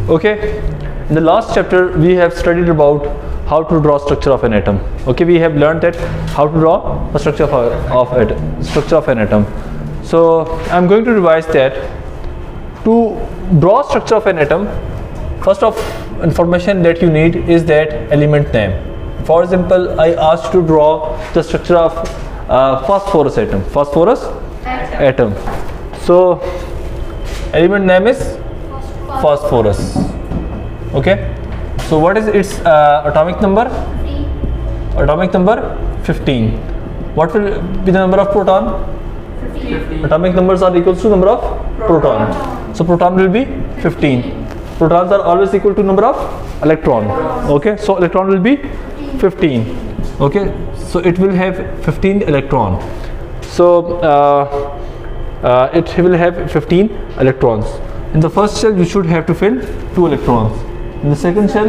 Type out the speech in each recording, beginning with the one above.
Okay, in the last chapter we have studied about how to draw structure of an atom. Okay, we have learned that how to draw a structure of an atom. So I'm going to revise that. To draw structure of an atom, first of information that you need is that element name. For example, I asked to draw the structure of phosphorus atom. So element name is phosphorus. Okay, so what is its atomic number? 15. What will be the number of proton? 15. Atomic numbers are equal to number of proton. So proton will be 15. Protons are always equal to number of electron. Okay, so electron will be 15. Okay, so it will have 15 electron. So it will have 15 electrons. In the first shell you should have to fill 2 electrons. In the second shell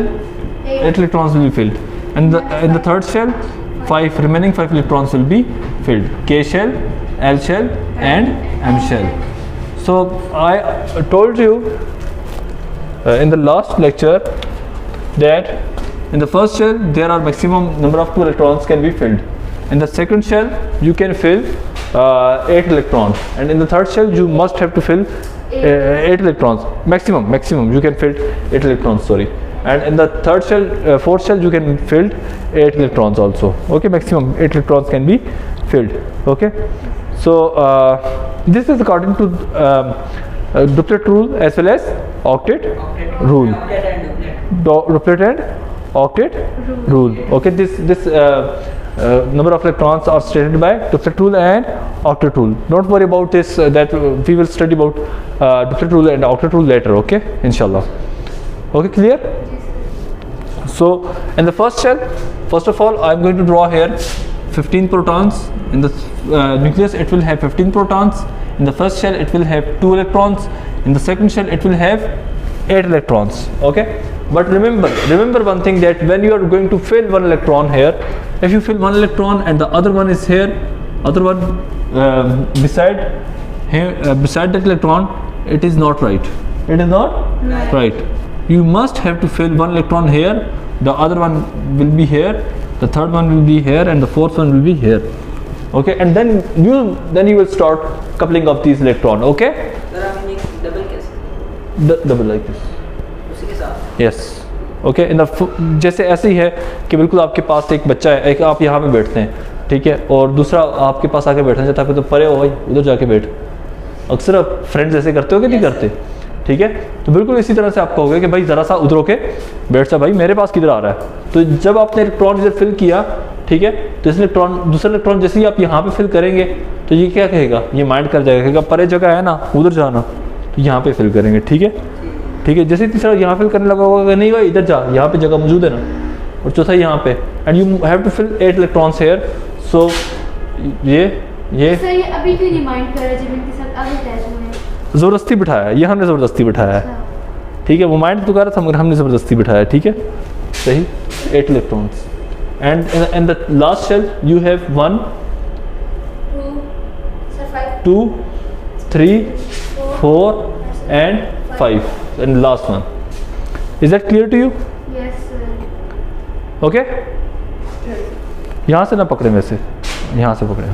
8 electrons will be filled. And in the third shell remaining 5 electrons will be filled. K shell, L shell and M shell. So I told you in the last lecture that in the first shell there are maximum number of 2 electrons can be filled. In the second shell you can fill 8 electrons, and in the third shell you must have to fill 8 electrons. Maximum you can fill 8 electrons, sorry. And in the third shell, fourth shell you can fill 8 electrons also. Okay, maximum 8 electrons can be filled. Okay, so this is according to duplet rule as well as octet rule. Duplet and octet rule. Okay, this number of electrons are stated by duplet rule and octet rule. Don't worry about this, that we will study about duplet rule and octet rule later. Okay, inshallah. Okay, clear? So in the first shell, first of all I am going to draw here 15 protons. In the nucleus it will have 15 protons. In the first shell it will have 2 electrons. In the second shell it will have 8 electrons. Okay, but remember one thing, that when you are going to fill 1 electron here, if you fill 1 electron and the other one is here, other one beside that electron, it is not right. It is not right. You must have to fill 1 electron here, the other one will be here, the third one will be here, and the fourth one will be here. Okay, and then you will start coupling of these electrons. Okay, double like this. Yes. Okay, जैसे ऐसे ही है कि बिल्कुल आपके पास एक बच्चा है, एक आप यहाँ पे बैठते हैं, ठीक है, और दूसरा आपके पास आके बैठना चाहता है, तो परे हो भाई उधर जाके बैठ। अक्सर आप फ्रेंड्स ऐसे करते हो कि नहीं करते? ठीक है, तो बिल्कुल इसी तरह से आप कहोगे कि भाई ज़रा सा उधर होके बैठ जा भाई, मेरे पास किधर आ रहा है। तो जब आपने इलेक्ट्रॉन इधर फिल किया, ठीक है, तो इस दूसरा इलेक्ट्रॉन जैसे ही आप यहाँ पे फिल करेंगे तो ये क्या कहेगा, ये माइंड कर जाएगा, कहेगा परे जगह है ना, उधर जाना, तो यहाँ पे फिल करेंगे। ठीक है, ठीक है, जैसे तीसरा यहाँ फिल करने लगा होगा, नहीं भाई इधर जा, यहाँ पे जगह मौजूद है ना, और चौथा यहाँ पे, and you have to fill 8 electrons here. So ये सर ये अभी क्यों नहीं माइंड कर रहे जब इनके साथ आगे अटैच हुए हैं? ज़बरदस्ती बिठाया, ये हमने ज़बरदस्ती बिठाया है। ठीक है, वो माइंड तो कर रहा था मगर हमने ज़बरदस्ती बिठाया। ठीक है, सही, 8 electrons. And in the last shell you have 1 2 3 4 and 5 and last one. Is that clear to you? Yes sir. Okay, यहाँ से ना पकड़े, वैसे यहाँ से पकड़े।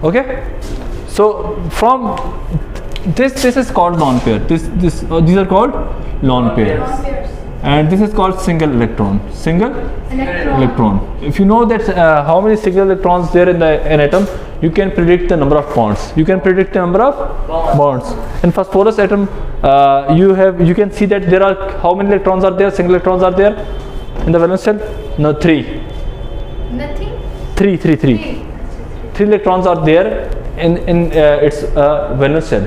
Okay, so from this is called lone pair. These are called lone pairs, and this is called single electron. If you know that how many single electrons there in an atom, you can predict the number of bonds. You can predict the number of bonds. In phosphorus atom, you can see that there are how many electrons are there? Single electrons are there in the valence shell? No, 3. Nothing. 3. 3 electrons are there in its valence shell.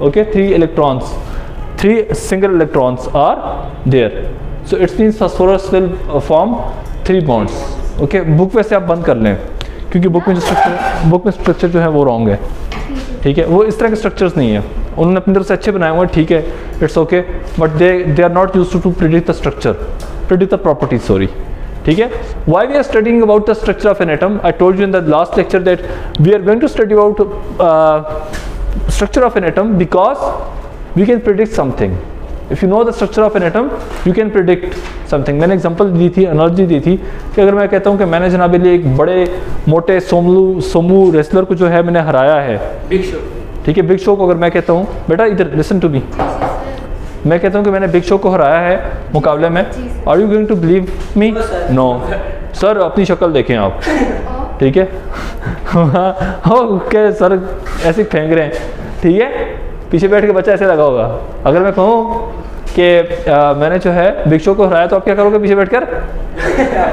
Okay, 3 electrons. 3 single electrons are there. So it means phosphorus will form 3 bonds. Okay, book वैसे आप बंद कर लें, क्योंकि book में structure जो है वो रॉन्ग है। ठीक है, वो इस तरह के स्ट्रक्चर्स नहीं है, उन्होंने अपनी तरफ से अच्छे बनाए हुए हैं, ठीक है, it's okay, but they are not used to predict the structure, predict the properties, sorry. ठीक है, why we are studying about the structure of an atom? I told you in the last lecture that we are going to study about structure of an atom because we can predict something. If you know the structure of an atom you can predict something. मैंने example दी थी, analogy दी थी कि अगर मैं कहता हूँ कि मैंने जनाब लिए एक बड़े मोटे सोमू रेसलर को जो है मैंने हराया है, बिग शो। ठीक है, बिग शो को अगर मैं कहता हूँ, बेटा इधर लिसन टू मी, मैं कहता हूँ कि मैंने बिग शो को हराया है मुकाबले में, are you going to believe me? No sir, अपनी शक्ल देखें आप, ठीक है ओके सर ऐसे फेंक रहे हैं, ठीक है, पीछे बैठ के बच्चा ऐसे लगा होगा। अगर मैं कहूँ कि मैंने जो है बिग शो को हराया तो आप क्या करोगे? पीछे बैठकर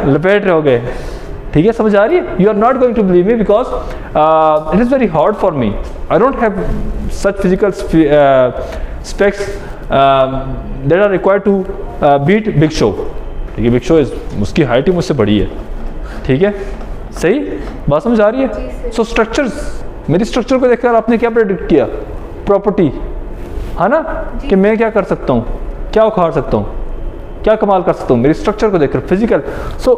लपेट रहोगे, ठीक है, समझ आ रही है? You are not going to believe me because it is very hard for me, I don't have such physical specs that are required to beat big show, ठीक है, बिग शो इज, उसकी हाइट ही मुझसे बड़ी है, ठीक है, सही बात समझ आ रही है? सो स्ट्रक्चर्स, मेरी स्ट्रक्चर को देखकर आपने क्या प्रेडिक्ट किया? प्रॉपर्टी, है ना, कि मैं क्या कर सकता हूँ, क्या उखाड़ सकता हूँ, क्या कमाल कर सकता हूँ मेरी स्ट्रक्चर को देखकर, फिजिकल। सो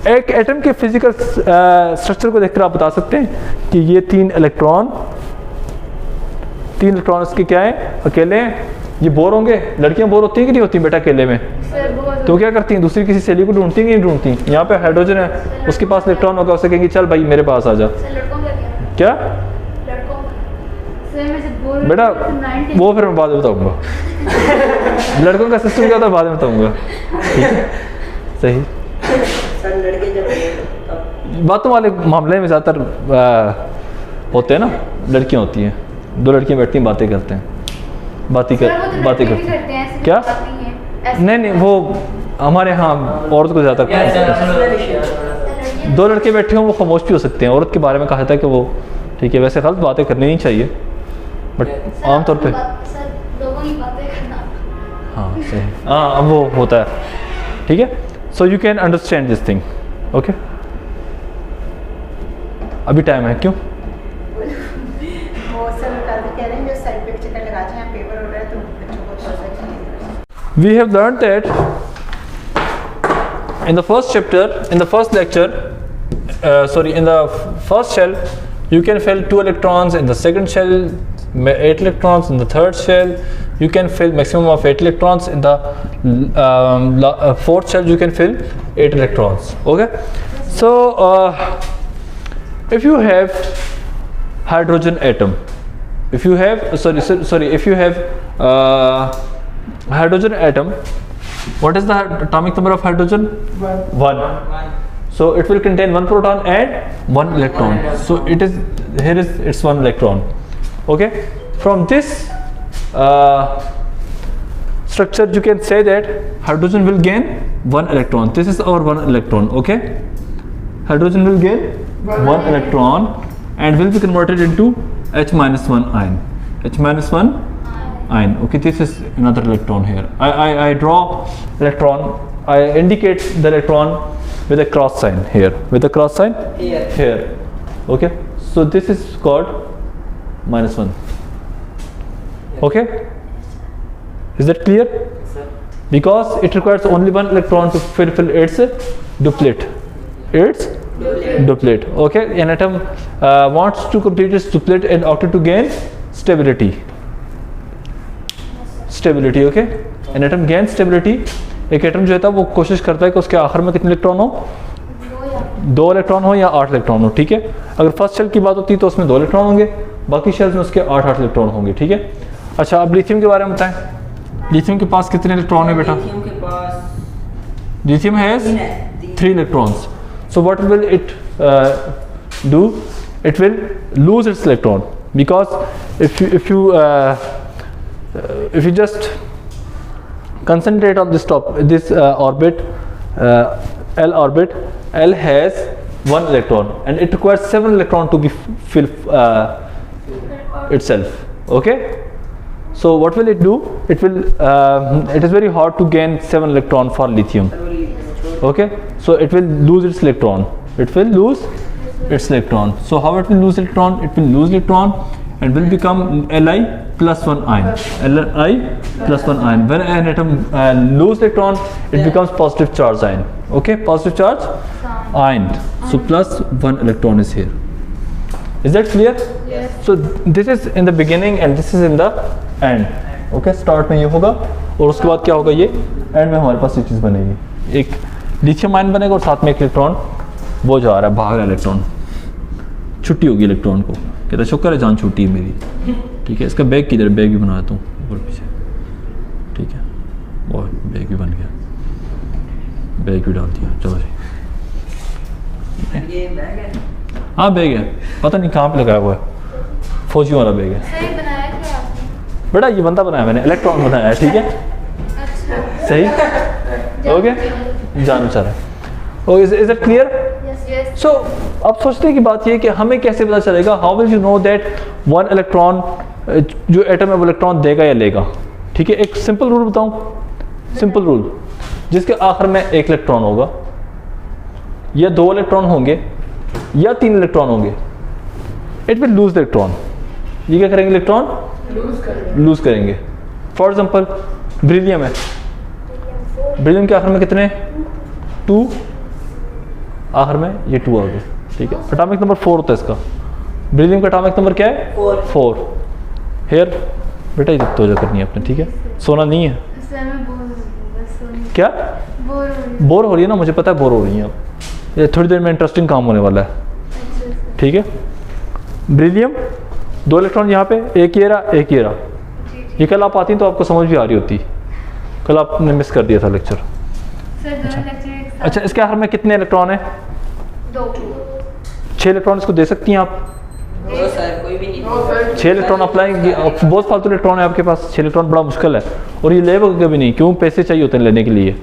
एक एटम के फिजिकल स्ट्रक्चर को देखकर आप बता सकते हैं कि ये तीन इलेक्ट्रॉन इसके क्या है, अकेले हैं, ये बोर होंगे। लड़कियां बोर होती हैं कि नहीं होती बेटा अकेले में? तो क्या करती हैं, दूसरी किसी सहेली को ढूंढती हैं कि नहीं ढूंढती? यहाँ पे हाइड्रोजन है, उसके पास इलेक्ट्रॉन होगा, उसे कहेंगे चल भाई मेरे पास आ जा। क्या बेटा वो फिर मैं बाद में बताऊंगा लड़कों का सिस्टम क्या था बाद में बताऊंगा, ठीक है, सही। बातों वाले मामले में ज़्यादातर होते हैं ना, लड़कियां होती हैं, दो लड़कियां बैठती हैं, बातें करते हैं, बातें करते हैं क्या? नहीं, वो हमारे यहाँ औरत को ज़्यादा, दो लड़के बैठे हों वो खामोश भी हो सकते हैं। औरत के बारे में कहा जाता है कि वो, ठीक है, वैसे गलत बातें करनी नहीं चाहिए, बट आमतौर पे हाँ सही, हाँ अब वो होता है, ठीक है। So you can understand this thing, okay. अभी टाइम है, क्यों? We have learned that in the first chapter, in the first lecture, in the first shell, you can fill 2 electrons. In the second shell, 8 electrons. In the third shell, you can fill maximum of 8 electrons. In the fourth shell, you can fill 8 electrons. Okay. So, if you have hydrogen atom, if you have if you have hydrogen atom, what is the atomic number of hydrogen? 1. So it will contain 1 proton and 1 electron. So it is, here is its 1 electron. Okay, from this structure you can say that hydrogen will gain 1 electron. This is our 1 electron. Okay, hydrogen will gain 1 electron and will be converted into H-1 ion. H-1 ion. Okay, this is another electron here. I draw electron, I indicate the electron with a cross sign here, with a cross sign here. Okay, so this is called -1. Okay, is that clear? Because it requires only 1 electron to fulfill its duplet. Okay, an atom wants to complete its duplet in order to gain stability. Okay, an atom gains stability. एक atom जो है वो कोशिश करता है कि उसके आखिर में कितने इलेक्ट्रॉन हो, 2 इलेक्ट्रॉन हो या 8 इलेक्ट्रॉन हो, ठीक है। अगर फर्स्ट शेल की बात होती है तो उसमें 2 इलेक्ट्रॉन होंगे, बाकी शेल्स में उसके 8 इलेक्ट्रॉन होंगे, ठीक है। अच्छा, अब लिथियम के बारे में बताएं, लिथियम के पास कितने इलेक्ट्रॉन है बेटा? Lithium has 3 electrons. So what will it do? It will lose its electron, because if you just concentrate on this orbit, L orbit, L has 1 electron and it requires 7 electron to be fill itself. Okay, so what will it do? It will it is very hard to gain 7 electron for lithium. Okay, so it will lose its electron. So how it will lose electron? It will lose electron and will become Li plus 1 ion. When an atom lose electron, it becomes positive charge ion. Okay, positive charge ion. So plus 1 electron is here. Is that clear? Yes. So this is in the beginning and this is in the end. Okay, start में ये होगा और उसके बाद क्या होगा, ये and में हमारे पास ये चीज़ बनेगी, एक लिथियम आयन बनेगा और साथ में एक इलेक्ट्रॉन वो जो आ रहा है भाग रहा है इलेक्ट्रॉन, छुट्टी होगी इलेक्ट्रॉन को, कहता है शुक्र है जान छुट्टी है मेरी। ठीक है, इसका बैग किधर, बैग भी बना देता हूँ ऊपर पीछे। ठीक है, और बैग भी बन गया, बैग भी डाल दिया, चलो जी। ये बैग है। हाँ बैग है, पता नहीं कहाँ पे लगाया हुआ है, फौजियों वाला बैग है। सही बनाया क्या आपने? बेटा ये बंदा बनाया मैंने, इलेक्ट्रॉन बनाया है। ठीक है, अच्छा। सही हो गया, जान बेचारा। Oh is it clear? Yes. So अब सोचने की बात ये कि हमें कैसे पता चलेगा, how will you know that one electron जो एटम है वो इलेक्ट्रॉन देगा या लेगा। ठीक है, एक सिंपल रूल बताऊं, सिंपल रूल, जिसके आखिर में एक इलेक्ट्रॉन होगा या 2 इलेक्ट्रॉन होंगे या 3 इलेक्ट्रॉन होंगे, it will lose the electron. ये क्या करेंगे, इलेक्ट्रॉन लूज करेंगे। फॉर एग्जाम्पल ब्रिलियम है, ब्रिलियम के आखिर में कितने, 2, आखिर में ये 2 आ गए। ठीक है, एटॉमिक नंबर 4 होता है इसका, ब्रिलियम का एटॉमिक नंबर क्या है, 4। हेयर बेटा ये तो जो करनी है आपने। ठीक है, सोना नहीं है सर मैं बोर हो रही हूँ, बस सोने क्या, बोर हो रही हूँ। बोर हो रही है ना, मुझे पता है बोर हो रही है अब, ये थोड़ी देर में इंटरेस्टिंग काम होने वाला है। अच्छा सर। ठीक है, ब्रिलियम 2 इलेक्ट्रॉन यहाँ पे, एक ये रहा, एक ये रहा। जी जी। ये कल आप आती तो आपको समझ भी आ रही होती, कल आपने मिस कर दिया था लेक्चर। सर दोनों लेक्चर एक साथ। अच्छा, इसके आखिर में कितने इलेक्ट्रॉन है, 2। 6 इलेक्ट्रॉन इसको दे सकती हैं आप। वो सर कोई भी नहीं। 6 इलेक्ट्रॉन अप्लाई, बहुत फालतू इलेक्ट्रॉन है आपके पास, 6 इलेक्ट्रॉन बड़ा मुश्किल है, और ये लेगा कभी नहीं, क्यों, पैसे चाहिए होते हैं लेने के लिए।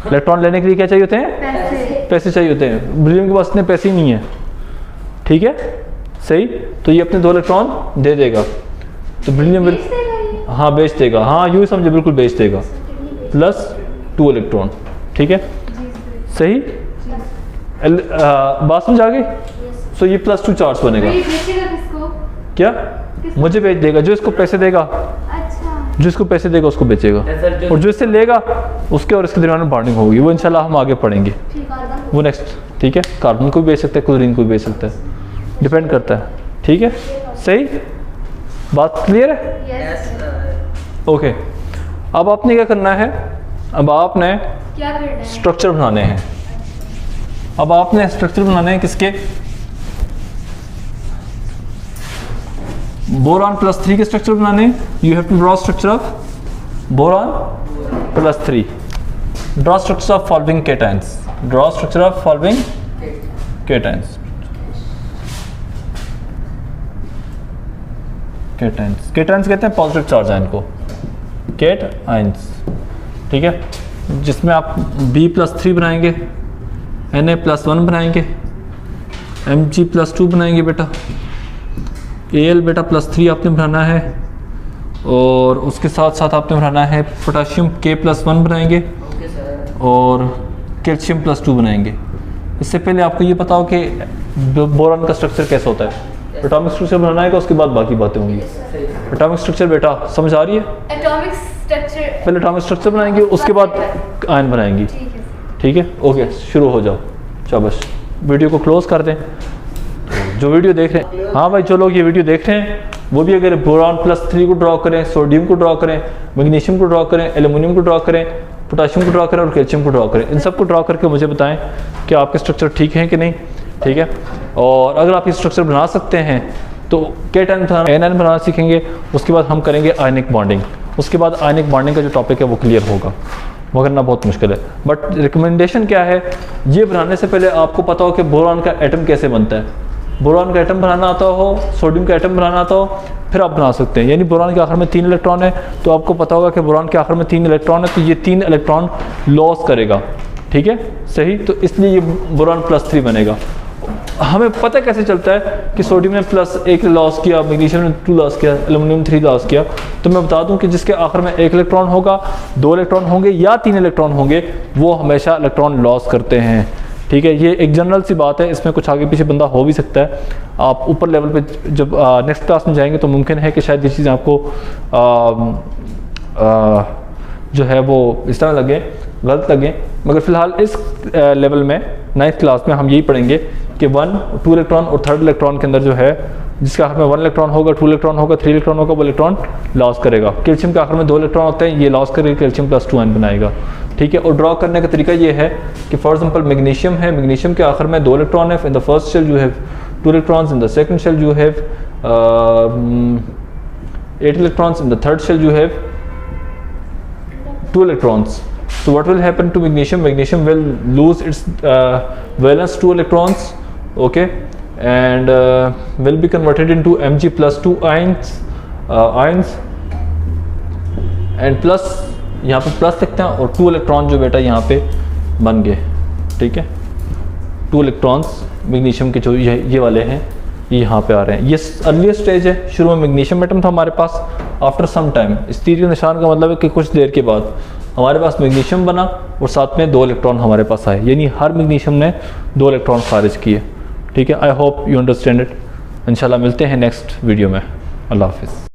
इलेक्ट्रॉन लेने के लिए क्या चाहिए होते हैं, पैसे। पैसे चाहिए होते हैं। ब्रिलियम के पास इतने पैसे ही नहीं है। ठीक है, सही, तो ये अपने 2 इलेक्ट्रॉन दे देगा, तो ब्रिलियम बेच देगा ये? हाँ बेच देगा, हाँ यूँ समझे, बिल्कुल बेच देगा, प्लस 2 इलेक्ट्रॉन। ठीक है, जी सर। सही, बात समझ आ गई। सो ये +2 चार्ज बनेगा। ये बेचेगा किसको? क्या, मुझे बेच देगा, जो इसको पैसे देगा, अच्छा। जो इसको पैसे देगा उसको बेचेगा, और जो इससे लेगा उसके और इसके दरमियान बॉन्डिंग होगी, वो इंशाल्लाह हम आगे पढ़ेंगे, ठीक है। वो नेक्स्ट। ठीक है, कार्बन को भी बेच सकता है, क्लोरीन को भी बेच सकता है, डिपेंड करता है। ठीक है, सही, बात क्लियर है। यस। ओके, अब आपने क्या करना है, अब आपने क्या करना है? स्ट्रक्चर बनाने हैं। अब आपने स्ट्रक्चर बनाने हैं किसके, बोरॉन +3 के स्ट्रक्चर बनाने हैं। You have to draw structure of boron +3, draw structure of following cations, draw structure of following cations, cations, cations कहते हैं पॉजिटिव चार्ज आयन को, केट आयंस। ठीक है, जिसमें आप B+3 बनाएंगे, Na+1 बनाएंगे, Mg+2 बनाएंगे बेटा, Al बेटा +3 आपने बनाना है, और उसके साथ साथ आपने बनाना है पोटाशियम K+1 बनाएंगे, ओके सर। और कैल्शियम +2 बनाएंगे। इससे पहले आपको ये पता हो कि बोरॉन का स्ट्रक्चर कैसा होता है, एटॉमिक स्ट्रक्चर बनाना है, उसके बाद बाकी बातें होंगी। एटॉमिक स्ट्रक्चर बेटा समझ आ रही है, एटॉमिक स्ट्रक्चर। पहले एटॉमिक स्ट्रक्चर बनाएंगे, उसके बाद आयन बनाएंगी। ठीक है। ठीक है, ओके, शुरू हो जाओ। शाबाश, वीडियो को क्लोज कर दें। जो वीडियो देख रहे हैं, हाँ भाई जो लोग ये वीडियो देख रहे हैं वो भी अगर बोरॉन +3 को ड्रॉ करें, सोडियम को ड्रॉ करें, मैग्नीशियम को ड्रॉ करें, एल्युमिनियम को ड्रॉ करें, पोटाशियम को ड्रॉ करें और कैल्शियम को ड्रॉ करें, इन सब को ड्रॉ करके मुझे बताएं कि आपके स्ट्रक्चर ठीक हैं कि नहीं। ठीक है, और अगर आप ये स्ट्रक्चर बना सकते हैं तो केटायन एनायन बनाना सीखेंगे, उसके बाद हम करेंगे आयनिक बॉन्डिंग, उसके बाद आयनिक बॉन्डिंग का जो टॉपिक है वो क्लियर होगा, वो करना बहुत मुश्किल है। बट रिकमेंडेशन क्या है, ये बनाने से पहले आपको पता हो कि बोरॉन का एटम कैसे बनता है। बोरॉन का एटम बनाना आता हो, सोडियम का एटम बनाना आता हो, फिर आप बना सकते हैं। यानी बोरॉन के आखिर में 3 इलेक्ट्रॉन है, तो आपको पता होगा कि बोरॉन के आखिर में 3 इलेक्ट्रॉन है, तो ये 3 इलेक्ट्रॉन लॉस करेगा। ठीक है, सही, तो इसलिए ये बोरॉन +3 बनेगा। हमें पता कैसे चलता है कि सोडियम ने +1 लॉस किया, मैग्नीशियम ने 2 लॉस किया, एल्युमिनियम 3 लॉस किया, तो मैं बता दूं कि जिसके आखिर में 1 इलेक्ट्रॉन होगा, 2 इलेक्ट्रॉन होंगे या 3 इलेक्ट्रॉन होंगे, वो हमेशा इलेक्ट्रॉन लॉस करते हैं। ठीक है, ये एक जनरल सी बात है, इसमें कुछ आगे पीछे बंदा हो भी सकता है। आप ऊपर लेवल पे जब नेक्स्ट क्लास में जाएंगे तो मुमकिन है कि शायद ये चीज़ आपको जो है वो इस तरह लगे, गलत लगे, मगर फ़िलहाल इस लेवल में 9th क्लास में हम यही पढ़ेंगे कि 1, 2 इलेक्ट्रॉन और 3rd इलेक्ट्रॉन के अंदर जो है जिसके आखिर में 1 इलेक्ट्रॉन होगा, 2 इलेक्ट्रॉन होगा, 3 इलेक्ट्रॉन होगा, वो इलेक्ट्रॉन लॉस करेगा। कैल्शियम के आखिर में 2 इलेक्ट्रॉन होते हैं, ये लॉस करके कैल्शियम प्लस 2 आयन बनाएगा। ठीक है, और ड्रॉ करने का तरीका ये है कि फॉर एग्जांपल मैग्नीशियम है, मैग्नीशियम के आखिर में 2 इलेक्ट्रॉन है, in the first shell you have 2 electrons, in the second shell you have 8 electrons, in the third shell you have 2 electrons. So what will happen to magnesium? Magnesium will lose its valence 2 electrons, okay, and will be converted into Mg plus 2 ions, and plus यहाँ पे plus लिखते हैं और 2 electron जो बेटा यहाँ पे बन गए। ठीक है, 2 इलेक्ट्रॉन्स मैग्नीशियम के जो ये वाले हैं ये यहाँ पे आ रहे हैं। ये अर्ली स्टेज है, शुरू में मैग्नीशियम एटम था हमारे पास, आफ्टर सम टाइम, इस तीर के निशान का मतलब है कि कुछ देर के बाद हमारे पास मैग्नीशियम बना और साथ में 2 इलेक्ट्रॉन हमारे पास आए, यानी हर मैग्नीशियम ने 2 इलेक्ट्रॉन खारिज किए। ठीक है, I hope you understand it. इंशाल्लाह मिलते हैं नेक्स्ट वीडियो में। अल्लाह हाफिज़।